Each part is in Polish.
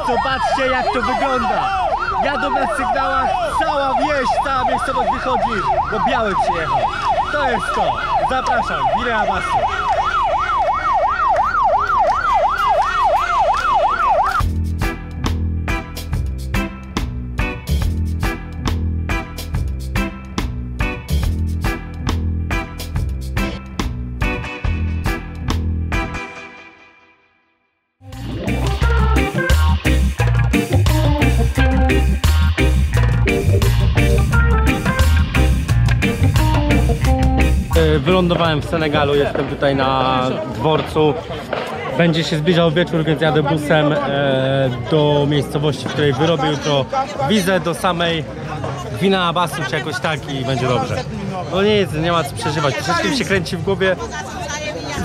zobaczcie jak to wygląda. Jadą na sygnałach, cała wieś, cała miejscowość wychodzi, bo biały przyjechał. To jest to. Zapraszam, Villa Abassu. Wylądowałem w Senegalu, jestem tutaj na dworcu. Będzie się zbliżał wieczór, więc jadę busem do miejscowości, w której wyrobię jutro wizę do samej Villa Abassu czy jakoś tak i będzie dobrze. No nic, nie ma co przeżywać, troszeczkę mi się kręci w głowie.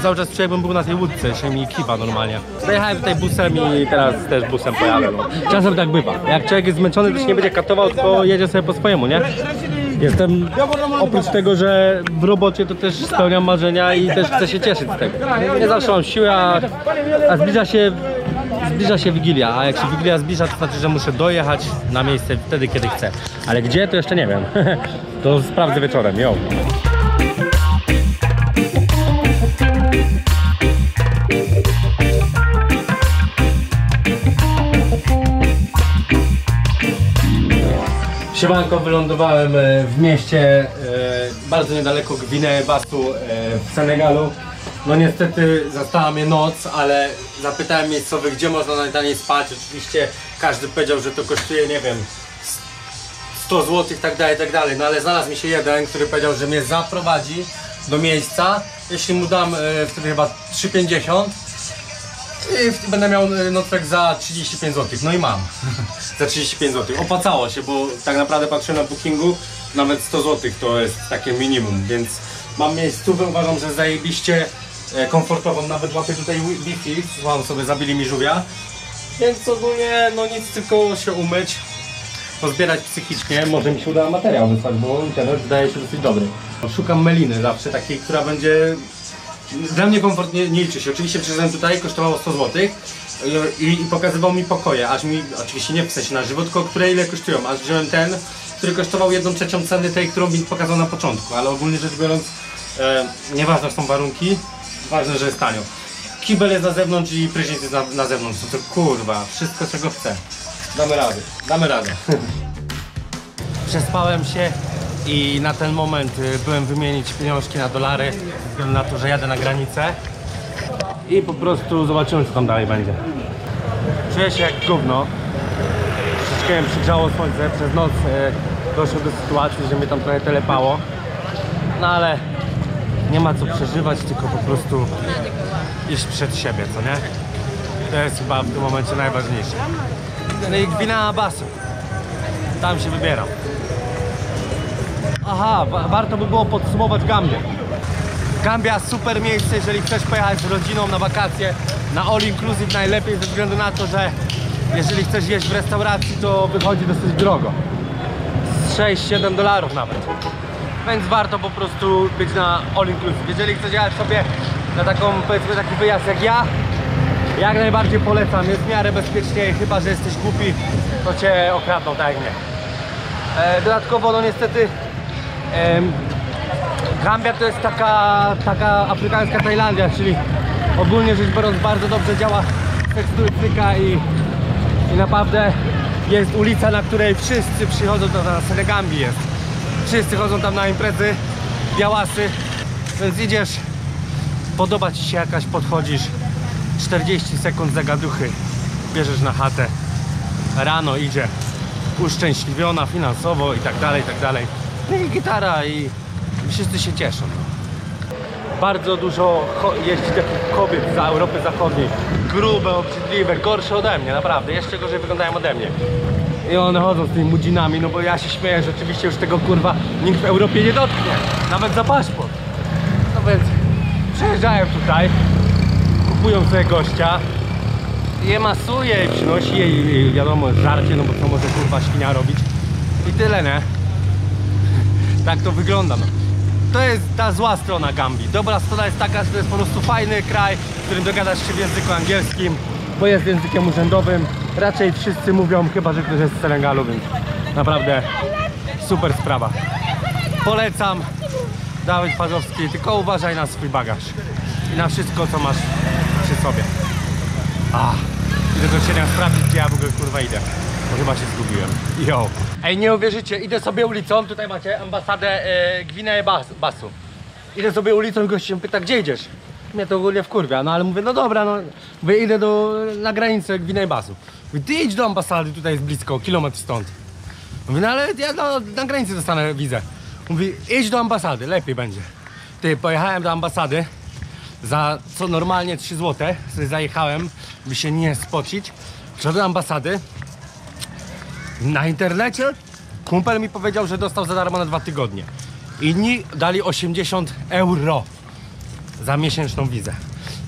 Cały czas czuję, jakbym był na tej łódce, się mi kiwa normalnie. Dojechałem tutaj busem i teraz też busem pojadę. No. Czasem tak bywa. Jak człowiek jest zmęczony, to się nie będzie katował, tylko jedzie sobie po swojemu, nie? Jestem, oprócz tego, że w robocie to też spełniam marzenia i też chcę się cieszyć z tego. Nie zawsze mam siłę, a zbliża się Wigilia, a jak się Wigilia zbliża, to znaczy, że muszę dojechać na miejsce wtedy, kiedy chcę. Ale gdzie, to jeszcze nie wiem. To sprawdzę wieczorem, jo. Siemanko, wylądowałem w mieście bardzo niedaleko Villa Abassu w Senegalu. No niestety zastała mnie noc, ale zapytałem miejscowych, gdzie można najtaniej spać. Oczywiście każdy powiedział, że to kosztuje, nie wiem, 100 zł i tak dalej, no ale znalazł mi się jeden, który powiedział, że mnie zaprowadzi do miejsca, jeśli mu dam wtedy chyba 3,50 i będę miał nocleg za 35 zł, no i mam za 35 zł. Opłacało się, bo tak naprawdę patrzę na bookingu, nawet 100 zł to jest takie minimum, więc mam miejscówkę, uważam, że zajebiście komfortową, nawet łapię tutaj Wi-Fi, słucham sobie, zabili mi żółwia, więc ogólnie no nic, tylko się umyć, pozbierać psychicznie, może mi się uda materiał wysłać, bo internet wydaje się dosyć dobry. Szukam meliny zawsze takiej, która będzie... Dla mnie komfort nie liczy się. Oczywiście przyszedłem tutaj, kosztowało 100 zł i pokazywał mi pokoje, aż mi, oczywiście nie w sensie na żywo, tylko które ile kosztują, aż wziąłem ten, który kosztował 1/3 ceny tej, którą mi pokazał na początku, ale ogólnie rzecz biorąc, nieważne są warunki, ważne, że jest tanio. Kibel jest na zewnątrz i prysznic jest na zewnątrz, to kurwa, wszystko czego chcę. Damy radę, damy radę. Przespałem się i na ten moment byłem wymienić pieniążki na dolary, ze względu na to, że jadę na granicę i po prostu zobaczymy, co tam dalej będzie. Czuję się jak gówno. Troszeczkę mnie przygrzało słońce, przez noc doszło do sytuacji, że mnie tam trochę telepało, no ale nie ma co przeżywać, tylko po prostu iść przed siebie, co nie? To jest chyba w tym momencie najważniejsze. No i Villa Abassu, tam się wybieram. Aha, warto by było podsumować Gambię. Gambia super miejsce, jeżeli chcesz pojechać z rodziną na wakacje, na all inclusive najlepiej, ze względu na to, że jeżeli chcesz jeść w restauracji, to wychodzi dosyć drogo. 6-7 dolarów nawet. Więc warto po prostu być na all inclusive. Jeżeli chcesz jechać sobie na taką, powiedzmy, taki wyjazd jak ja, jak najbardziej polecam, jest w miarę bezpiecznie, chyba że jesteś głupi, to cię okradną, tak jak mnie. Dodatkowo, no niestety, Gambia to jest taka afrykańska Tajlandia, czyli ogólnie rzecz biorąc bardzo dobrze działa teksturystyka i naprawdę jest ulica, na której wszyscy przychodzą, to na Senegambii jest. Wszyscy chodzą tam na imprezy, białasy, więc idziesz, podoba ci się jakaś, podchodzisz, 40 sekund zagaduchy, bierzesz na chatę, rano idzie, uszczęśliwiona finansowo i tak dalej, i tak dalej. No i gitara i wszyscy się cieszą. Bardzo dużo jeździ takich kobiet z Europy Zachodniej, grube, obrzydliwe, gorsze ode mnie, naprawdę, jeszcze gorzej wyglądają ode mnie. I one chodzą z tymi mudzinami, no bo ja się śmieję, że oczywiście już tego kurwa nikt w Europie nie dotknie, nawet za paszport. No więc przyjeżdżają tutaj, kupują sobie gościa, je masuje i przynosi jej, wiadomo, żarcie, no bo co może kurwa świnia robić. I tyle, nie? Tak to wygląda, no. To jest ta zła strona Gambii. Dobra strona jest taka, że to jest po prostu fajny kraj, w którym dogadasz się w języku angielskim. bo jest językiem urzędowym. Raczej wszyscy mówią, chyba że ktoś jest z Senegalu, więc naprawdę super sprawa. Polecam. Dawid Parzowski, tylko uważaj na swój bagaż i na wszystko, co masz przy sobie. Idę do cienia sprawdzić, gdzie ja w ogóle kurwa idę, bo chyba się zgubiłem. Yo. Ej, nie uwierzycie, idę sobie ulicą, tutaj macie ambasadę Gwinei Basu. Idę sobie ulicą i gość się pyta, gdzie idziesz? Mnie to ogólnie wkurwia, no ale mówię, no dobra, no mówię, idę na granicę Gwinei Basu. Mówię, ty idź do ambasady, tutaj jest blisko, kilometr stąd. Mówię, no ale ja na granicy dostanę wizę. Mówi, idź do ambasady, lepiej będzie. Ty, pojechałem do ambasady, za co normalnie 3 zł, sobie zajechałem, by się nie spocić. Przyszedłem do ambasady, na internecie kumpel mi powiedział, że dostał za darmo na 2 tygodnie. Inni dali 80 euro za miesięczną wizę.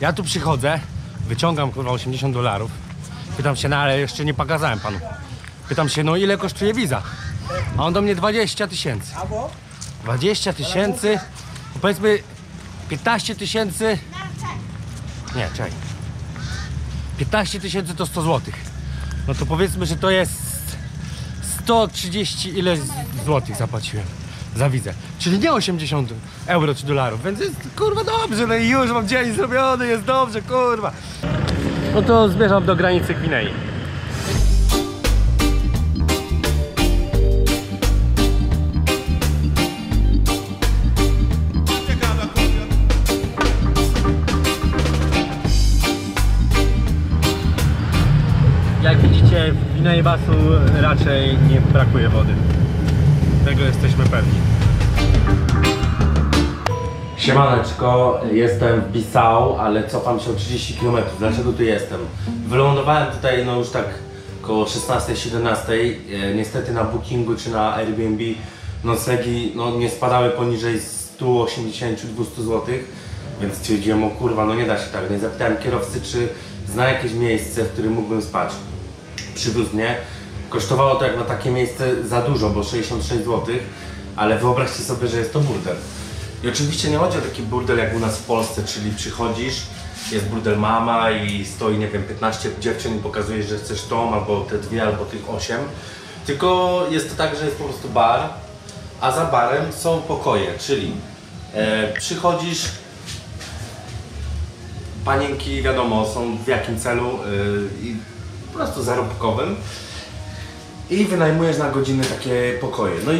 Ja tu przychodzę, wyciągam kurwa $80. Pytam się, no ale jeszcze nie pokazałem panu. Pytam się, no ile kosztuje wiza? A on do mnie 20 000. 20 000, no powiedzmy 15 000. Nie, czekaj. 15 000 to 100 zł. No to powiedzmy, że to jest 130 ileś złotych zapłaciłem za wizę. Czyli nie 80 euro czy dolarów, więc jest kurwa dobrze, no i już mam dzień zrobiony, jest dobrze, kurwa. No to zmierzam do granicy Gwinei. Jak widzicie, w Gwinei Basu raczej nie brakuje wody. Tego jesteśmy pewni. Siemaneczko, jestem w Bissau, ale cofam się o 30 km. Dlaczego tu jestem? Wylądowałem tutaj no już tak około 16-17. Niestety na Bookingu czy na Airbnb noclegi no, nie spadały poniżej 180-200 zł. Więc stwierdziłem, o kurwa, no nie da się tak. No i zapytałem kierowcy, czy zna jakieś miejsce, w którym mógłbym spać. Przywiózł mnie. Kosztowało to jak na takie miejsce za dużo, bo 66 zł, ale wyobraźcie sobie, że jest to burdel. I oczywiście nie chodzi o taki burdel jak u nas w Polsce, czyli przychodzisz, jest burdel mama i stoi, nie wiem, 15 dziewczyn i pokazujesz, że chcesz tą, albo te 2, albo tych 8. Tylko jest to tak, że jest po prostu bar, a za barem są pokoje, czyli przychodzisz, panienki wiadomo są w jakim celu i po prostu zarobkowym i wynajmujesz na godzinę takie pokoje. No i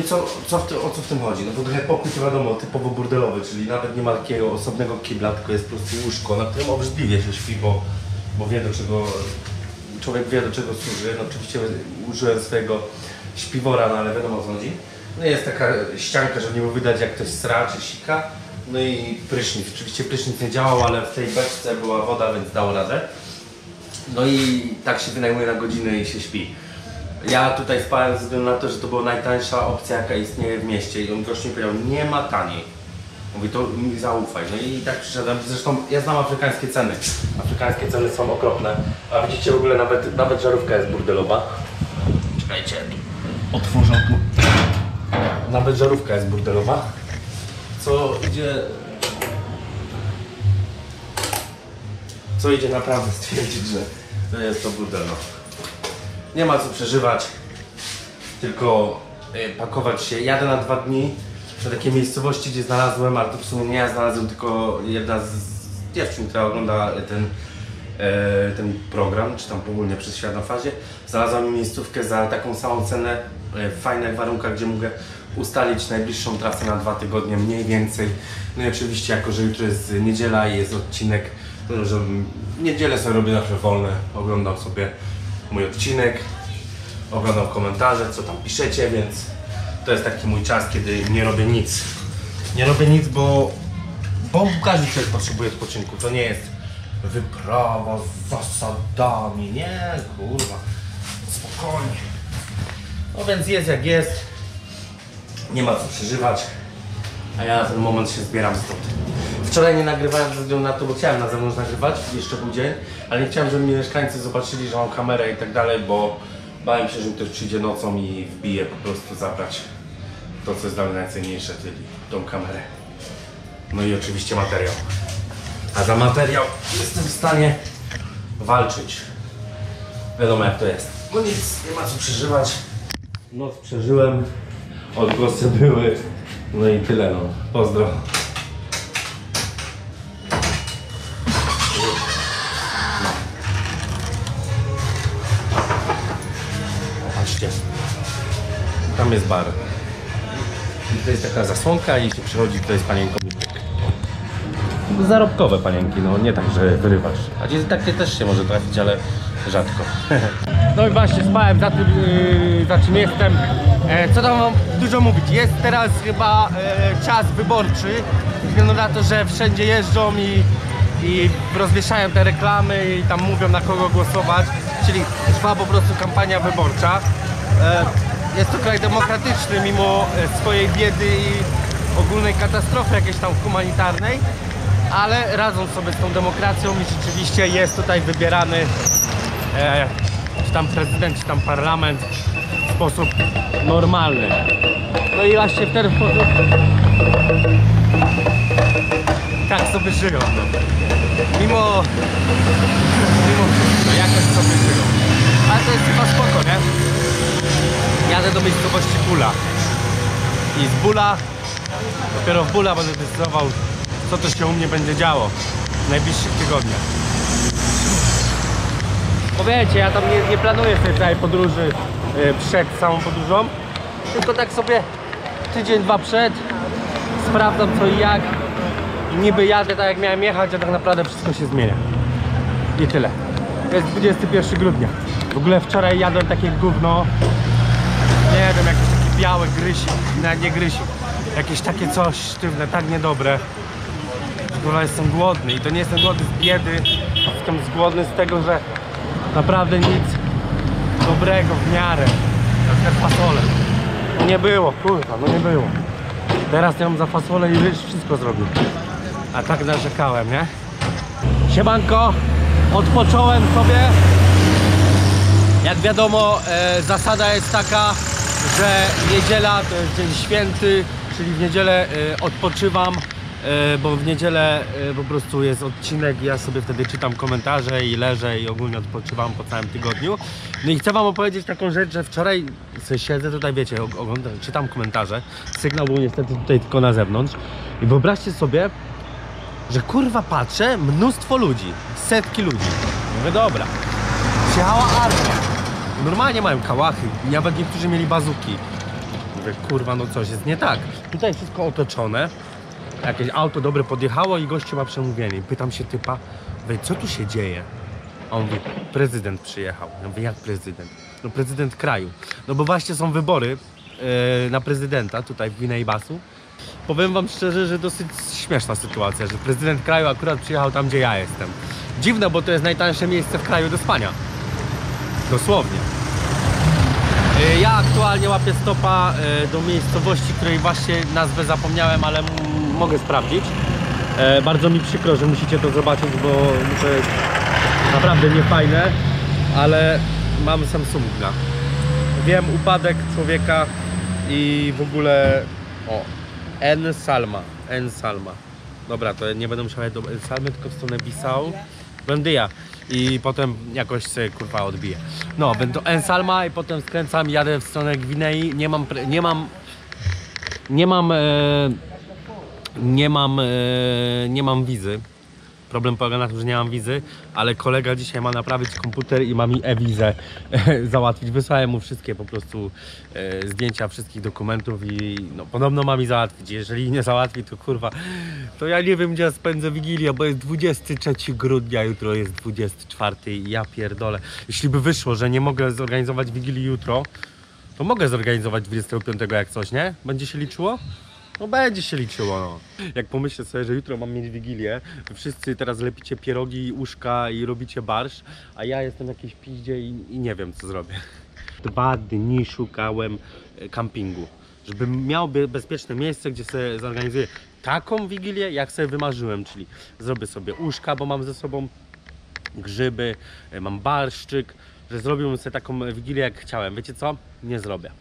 o co w tym chodzi? No bo trochę pokój to wiadomo typowo burdelowy, czyli nawet nie ma takiego osobnego kibla, tylko jest po prostu łóżko, na którym obrzydliwie się śpi, bo wie do czego, człowiek wie do czego służy. No oczywiście użyłem swojego śpiwora, no ale wiadomo o co chodzi. No i jest taka ścianka, żeby nie wydać jak ktoś sra czy sika. No i prysznic. Oczywiście prysznic nie działał, ale w tej beczce była woda, więc dało radę. No i tak się wynajmuje na godzinę i się śpi. Ja tutaj spałem ze względu na to, że to była najtańsza opcja, jaka istnieje w mieście. I on gość mi powiedział, nie ma taniej. Mówi, to mi zaufaj. No i tak przyszedłem. Zresztą ja znam afrykańskie ceny. Afrykańskie ceny są okropne. A widzicie, w ogóle nawet żarówka jest burdelowa. Czekajcie, otworzę tu. Nawet żarówka jest burdelowa. Co idzie naprawdę stwierdzić, że to jest to burdel. Nie ma co przeżywać, tylko pakować się. Jadę na 2 dni do takiej miejscowości, gdzie znalazłem, ale to w sumie nie ja znalazłem, tylko jedna z dziewczyn, która ogląda ten program, czy tam ogólnie przez świat na fazie. Znalazła mi miejscówkę za taką samą cenę, w fajnych warunkach, gdzie mogę ustalić najbliższą trasę na 2 tygodnie mniej więcej. No i oczywiście jako, że jutro jest niedziela i jest odcinek, no, że niedzielę sobie robię zawsze wolne, oglądam sobie mój odcinek, oglądam komentarze, co tam piszecie, więc to jest taki mój czas, kiedy nie robię nic. Nie robię nic, bo każdy człowiek potrzebuje odpoczynku. To nie jest wyprawa z zasadami, nie, kurwa, spokojnie. No więc jest jak jest, nie ma co przeżywać, a ja na ten moment się zbieram stąd. Wczoraj nie nagrywałem ze względu na to, bo chciałem na zewnątrz nagrywać, jeszcze był dzień, ale nie chciałem, żeby mi mieszkańcy zobaczyli, że mam kamerę i tak dalej, bo bałem się, że mi ktoś przyjdzie nocą i wbije po prostu zabrać to, co jest dla mnie najcenniejsze, czyli tą kamerę. No i oczywiście materiał. A za materiał jestem w stanie walczyć. wiadomo jak to jest. No nic, nie ma co przeżywać. Noc przeżyłem, odgłosy były, no i tyle no. Pozdro. Patrzcie, tam jest bar. I to jest taka zasłonka i jeśli przychodzi, to jest panienką i pyk. Zarobkowe panienki, no nie tak, że wyrywasz. A takie też się może trafić, ale rzadko. No i właśnie spałem za czym jestem. Co tam mam dużo mówić? Jest teraz chyba czas wyborczy. Ze względu na to, że wszędzie jeżdżą i rozwieszają te reklamy i tam mówią na kogo głosować. Czyli trwa po prostu kampania wyborcza. Jest to kraj demokratyczny mimo swojej biedy i ogólnej katastrofy jakiejś tam humanitarnej, ale radzą sobie z tą demokracją i rzeczywiście jest tutaj wybierany czy tam prezydent, czy tam parlament w sposób normalny. No i właśnie w ten sposób tak sobie żyją. No. Mimo wszystko, jakoś sobie żyją. Ale to jest chyba spoko, nie? Jadę do miejscowości Bula. I z Bula, dopiero w Bula będę decydował, co to się u mnie będzie działo w najbliższych tygodniach. Bo wiecie, ja tam nie planuję tej całej podróży przed samą podróżą, tylko tak sobie tydzień, dwa przed sprawdzam co i jak i niby jadę tak jak miałem jechać, a tak naprawdę wszystko się zmienia. I tyle. Jest 21 grudnia. W ogóle wczoraj jadłem takie gówno, nie wiem, jakiś taki biały grysik, nie grysik, jakieś takie coś sztywne, tak niedobre. W ogóle jestem głodny i to nie jestem głodny z biedy, jestem głodny z tego, że naprawdę nic dobrego w miarę. Na przykład fasolę. No nie było, kurwa, no nie było. Teraz ja mam za fasolę i ryż wszystko zrobił. A tak narzekałem, nie? Siemanko, odpocząłem sobie. Jak wiadomo, zasada jest taka, że niedziela to jest dzień święty, czyli w niedzielę odpoczywam, bo w niedzielę po prostu jest odcinek i ja sobie wtedy czytam komentarze i leżę i ogólnie odpoczywam po całym tygodniu. No i chcę wam opowiedzieć taką rzecz, że wczoraj sobie siedzę tutaj, wiecie, czytam komentarze, sygnał był niestety tutaj tylko na zewnątrz i wyobraźcie sobie, że kurwa patrzę, mnóstwo ludzi, setki ludzi. Mówię, dobra, przyjechała armia. Normalnie mają kałachy, nawet niektórzy mieli bazuki. Mówię, kurwa, no coś jest nie tak. Tutaj wszystko otoczone. Jakieś auto dobre podjechało i gościu ma przemówienie. Pytam się typa, mówię, co tu się dzieje? A on mówi, prezydent przyjechał. Ja mówię, jak prezydent? No prezydent kraju. No bo właśnie są wybory na prezydenta tutaj w Gwinei-Bassu. Powiem wam szczerze, że dosyć śmieszna sytuacja, że prezydent kraju akurat przyjechał tam, gdzie ja jestem. Dziwne, bo to jest najtańsze miejsce w kraju do spania. Dosłownie. Ja aktualnie łapię stopa do miejscowości, której właśnie nazwę zapomniałem, ale mogę sprawdzić. Bardzo mi przykro, że musicie to zobaczyć, bo to jest naprawdę niefajne, ale mam Samsunga. Wiem, upadek człowieka i w ogóle... O, En Salma. Dobra, to nie będę musiał jechać do En Salmy, tylko w stronę Bissau. Będę i potem jakoś sobie kurwa odbiję. No, będę En Salma i potem skręcam, jadę w stronę Gwinei. Nie mam wizy. Problem polega na tym, że nie mam wizy, ale kolega dzisiaj ma naprawić komputer i ma mi e-wizę załatwić. Wysłałem mu wszystkie po prostu zdjęcia wszystkich dokumentów i no, podobno ma mi załatwić. Jeżeli nie załatwi, to kurwa, to ja nie wiem, gdzie ja spędzę Wigilię, bo jest 23 grudnia, jutro jest 24 i ja pierdolę. Jeśli by wyszło, że nie mogę zorganizować Wigilii jutro, to mogę zorganizować 25 jak coś, nie? Będzie się liczyło? No będzie się liczyło, no. Jak pomyślę sobie, że jutro mam mieć Wigilię, wy wszyscy teraz lepicie pierogi, uszka i robicie barszcz, a ja jestem w jakiejś piździe i nie wiem, co zrobię. 2 dni szukałem kampingu, żebym miał bezpieczne miejsce, gdzie sobie zorganizuję taką Wigilię, jak sobie wymarzyłem, czyli zrobię sobie uszka, bo mam ze sobą grzyby, mam barszczyk, że zrobiłbym sobie taką Wigilię, jak chciałem. Wiecie co? Nie zrobię.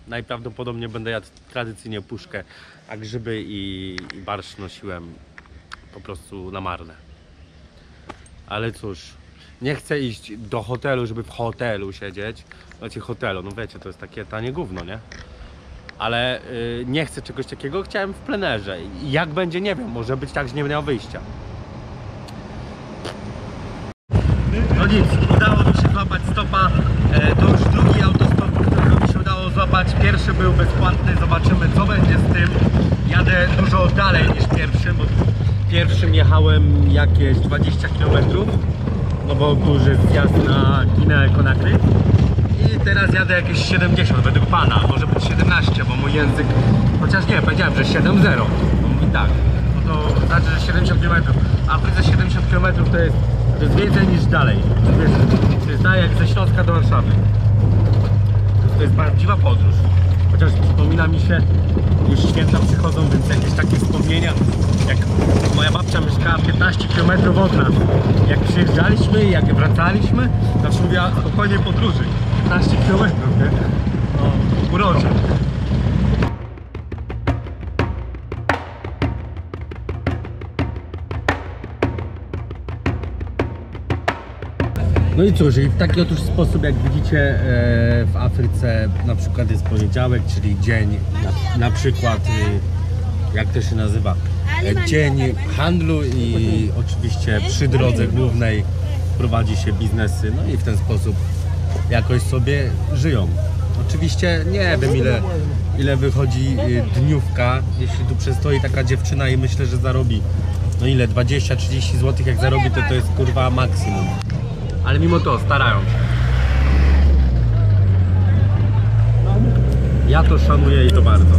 Najprawdopodobniej będę jadł tradycyjnie puszkę, a grzyby i barszcz nosiłem po prostu na marne. Ale cóż, Nie chcę iść do hotelu, żeby w hotelu siedzieć. Znaczy hotelu, no wiecie, to jest takie tanie gówno, nie? Ale nie chcę czegoś takiego, chciałem w plenerze. I jak będzie, nie wiem, może być tak, że nie będę miał wyjścia. No nic, udało mi się złapać stopa. To już drugi autostop, którego mi się udało złapać. Pierwszy był bezpłatny, zobaczymy co będzie z tym. Jadę dużo dalej niż pierwszym, bo pierwszym jechałem jakieś 20 km. No bo już jest zjazd na Guinea Conakry. I teraz jadę jakieś 70 według pana, może być 17, bo mój język, chociaż nie, powiedziałem, że 7-0. On mówi tak, no to znaczy, że 70 km. A w Afryce 70 km to jest więcej niż dalej. Wiesz, to jest dalej jak ze Śląska do Warszawy. To jest prawdziwa podróż. Chociaż przypomina mi się, już święta przychodzą, więc jakieś takie wspomnienia, jak moja babcia mieszkała 15 km od nas. Jak przyjeżdżaliśmy i jak wracaliśmy, zawsze mówiła spokojnie podróży. 15 km, nie? No, urocze. No i cóż, i w taki otóż sposób, jak widzicie, w Afryce na przykład jest poniedziałek, czyli dzień, na przykład, jak to się nazywa, dzień handlu i oczywiście przy drodze głównej prowadzi się biznesy, no i w ten sposób jakoś sobie żyją. Oczywiście nie wiem ile wychodzi dniówka, jeśli tu przystoi taka dziewczyna i myślę, że zarobi, no ile, 20-30 zł jak zarobi, to jest kurwa maksimum. Ale mimo to starają się. Ja to szanuję i to bardzo.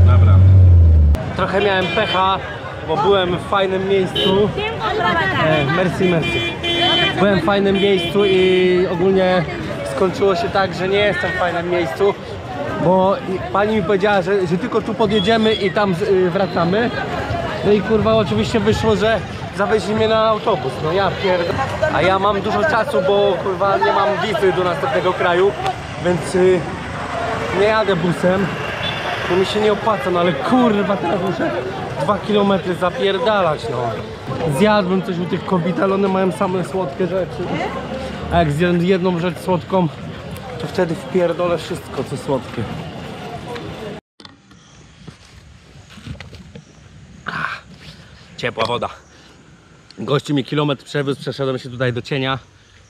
Naprawdę. Trochę miałem pecha, bo byłem w fajnym miejscu. Merci. Byłem w fajnym miejscu i ogólnie skończyło się tak, że nie jestem w fajnym miejscu, bo pani mi powiedziała, że tylko tu podjedziemy i tam wracamy. No i kurwa oczywiście wyszło, że zawieźli mnie na autobus, no ja pierdolę. A ja mam dużo czasu, bo kurwa nie mam wizy do następnego kraju, więc nie jadę busem, bo mi się nie opłaca, no ale kurwa teraz muszę 2 km zapierdalać, no. Zjadłem coś u tych kobiet, ale one mają same słodkie rzeczy. A jak zjem jedną rzecz słodką, to wtedy wpierdolę wszystko co słodkie. Ciepła woda. Gości mi kilometr przewiózł, przeszedłem się tutaj do cienia.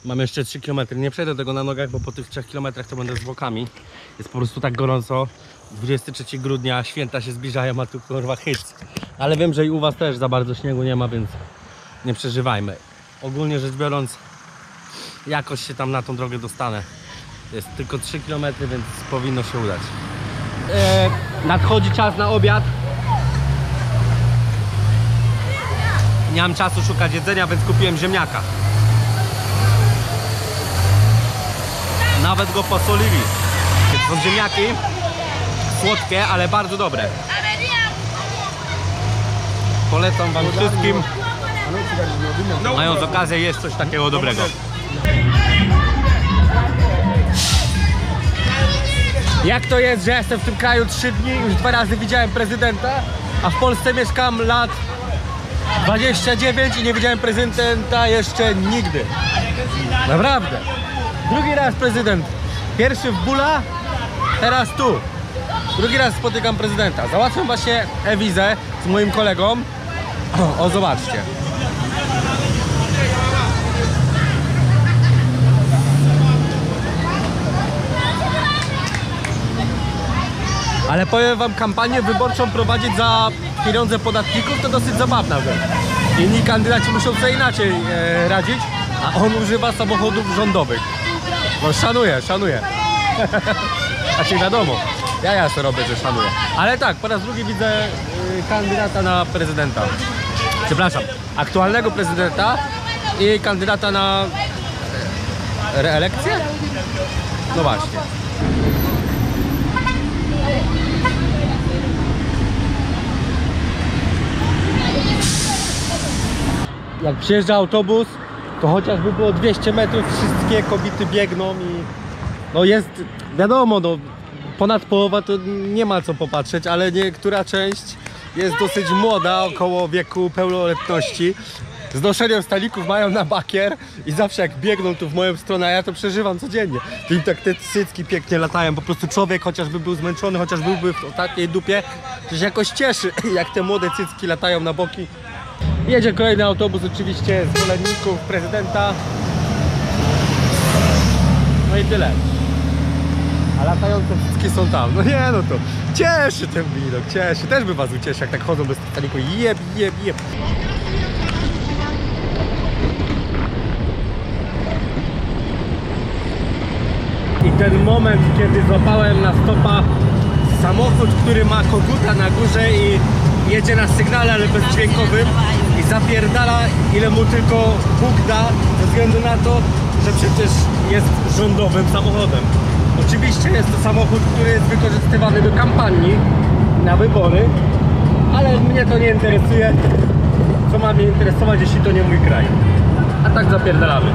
Mam jeszcze 3 km, nie przejdę tego na nogach, bo po tych 3 km to będę z zwłokami. Jest po prostu tak gorąco. 23 grudnia, święta się zbliżają, a tu kurwa hyc. Ale wiem, że i u was też za bardzo śniegu nie ma, więc nie przeżywajmy. Ogólnie rzecz biorąc, jakoś się tam na tą drogę dostanę. Jest tylko 3 km, więc powinno się udać. Nadchodzi czas na obiad. Nie mam czasu szukać jedzenia, więc kupiłem ziemniaka. Nawet go posolili. Są ziemniaki słodkie, ale bardzo dobre. Polecam wam wszystkim, mając okazję jeść coś takiego dobrego. Jak to jest, że jestem w tym kraju 3 dni, już 2 razy widziałem prezydenta, a w Polsce mieszkam lat 29 i nie widziałem prezydenta jeszcze nigdy. Naprawdę. Drugi raz prezydent. Pierwszy w Bula, teraz tu. Drugi raz spotykam prezydenta. Załatwiam właśnie e-wizę z moim kolegą. O, zobaczcie. Ale powiem wam, kampanię wyborczą prowadzić za pieniądze podatników to dosyć zabawna rzecz. Inni kandydaci muszą sobie inaczej radzić, a on używa samochodów rządowych. No szanuję. Znaczy wiadomo, ja to robię, że szanuję. Ale tak, po raz drugi widzę kandydata na prezydenta. Przepraszam, aktualnego prezydenta i kandydata na reelekcję? No właśnie. Jak przyjeżdża autobus, to chociażby było 200 metrów, wszystkie kobiety biegną i no jest, wiadomo, no ponad połowa to nie ma co popatrzeć, ale niektóra część jest dosyć młoda, około wieku pełnoletności z noszeniem stolików mają na bakier i zawsze jak biegną tu w moją stronę, a ja to przeżywam codziennie, to im tak te cycki pięknie latają, po prostu człowiek chociażby był zmęczony, chociaż byłby w takiej dupie, to się jakoś cieszy, jak te młode cycki latają na boki. Jedzie kolejny autobus oczywiście z zwolenników prezydenta. No i tyle. A latające cycki są tam. No nie, no to cieszy ten widok, cieszy. Też by was ucieszy, jak tak chodzą bez stoliku. Jeb. I ten moment, kiedy złapałem na stopa samochód, który ma koguta na górze i jedzie na sygnale, ale bezdźwiękowym i zapierdala ile mu tylko Bóg da, ze względu na to, że przecież jest rządowym samochodem. Oczywiście jest to samochód, który jest wykorzystywany do kampanii na wybory, ale mnie to nie interesuje. Co ma mnie interesować, jeśli to nie mój kraj? A tak zapierdalamy.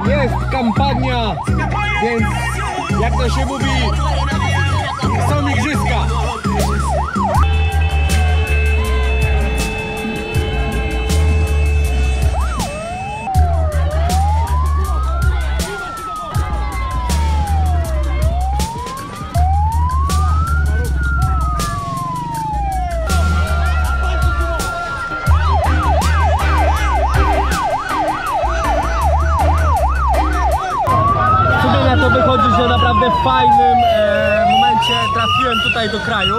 Jest kampania, więc jak to się mówi, są igrzyska. To wychodzi, że naprawdę w fajnym momencie trafiłem tutaj do kraju.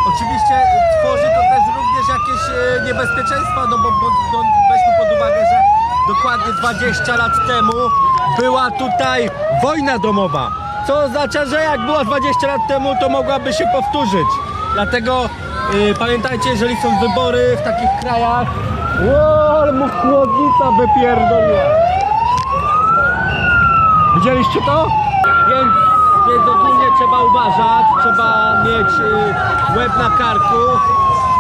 Oczywiście tworzy to też również jakieś niebezpieczeństwa, no bo weźmy pod uwagę, że dokładnie 20 lat temu była tutaj wojna domowa. Co oznacza, że jak była 20 lat temu, to mogłaby się powtórzyć. Dlatego pamiętajcie, jeżeli są wybory w takich krajach, ale mu chłodnica wypierdoliła. Widzieliście to? Więc ogólnie trzeba uważać, trzeba mieć łeb na karku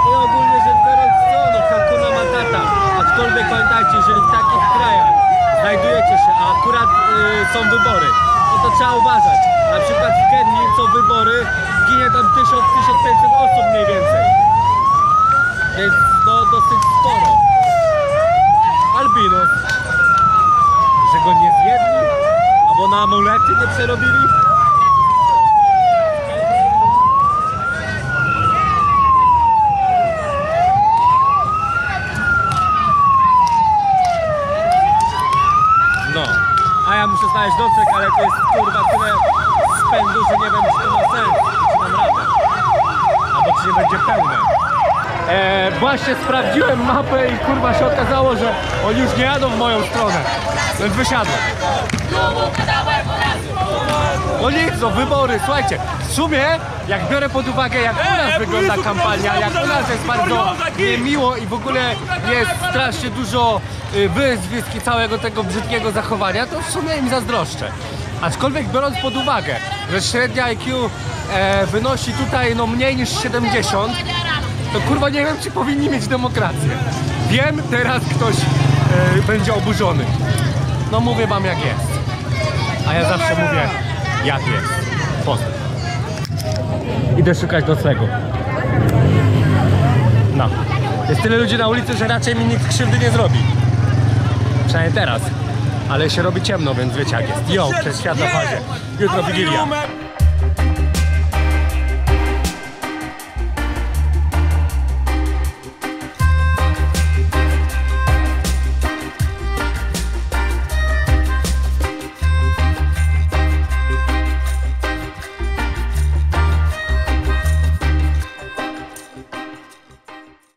i ogólnie rzecz biorąc no Hakuna Matata. Aczkolwiek pamiętajcie, jeżeli w takich krajach znajdujecie się, a akurat są wybory, no to trzeba uważać. Na przykład w Kenii są wybory, ginie tam 1000-1500 osób mniej więcej. Więc no dosyć sporo. Albinos, że go nie zjedli? Bo na amulety nie przerobili? No, a ja muszę znaleźć nocleg, ale to jest kurwa tyle spędu, że nie wiem, czy to ma sens, czy mam radę. Albo czy nie będzie pełne. Właśnie sprawdziłem mapę i kurwa się okazało, że oni już nie jadą w moją stronę. Więc wysiadłem. No nic, no wybory, słuchajcie, w sumie jak biorę pod uwagę jak u nas wygląda kampania, jak u nas jest bardzo niemiło i w ogóle jest strasznie dużo wyzwisk i całego tego brzydkiego zachowania, to w sumie im zazdroszczę. Aczkolwiek biorąc pod uwagę, że średnia IQ wynosi tutaj no mniej niż 70, to kurwa nie wiem, czy powinni mieć demokrację. Wiem, teraz ktoś będzie oburzony. No mówię wam jak jest. A ja zawsze mówię jak jest. Pozdro. Idę szukać noclegu. No. Jest tyle ludzi na ulicy, że raczej mi nikt krzywdy nie zrobi. Przynajmniej teraz. Ale się robi ciemno, więc wiecie jak jest. Jo, przez świat na fazie. Jutro Wigilia.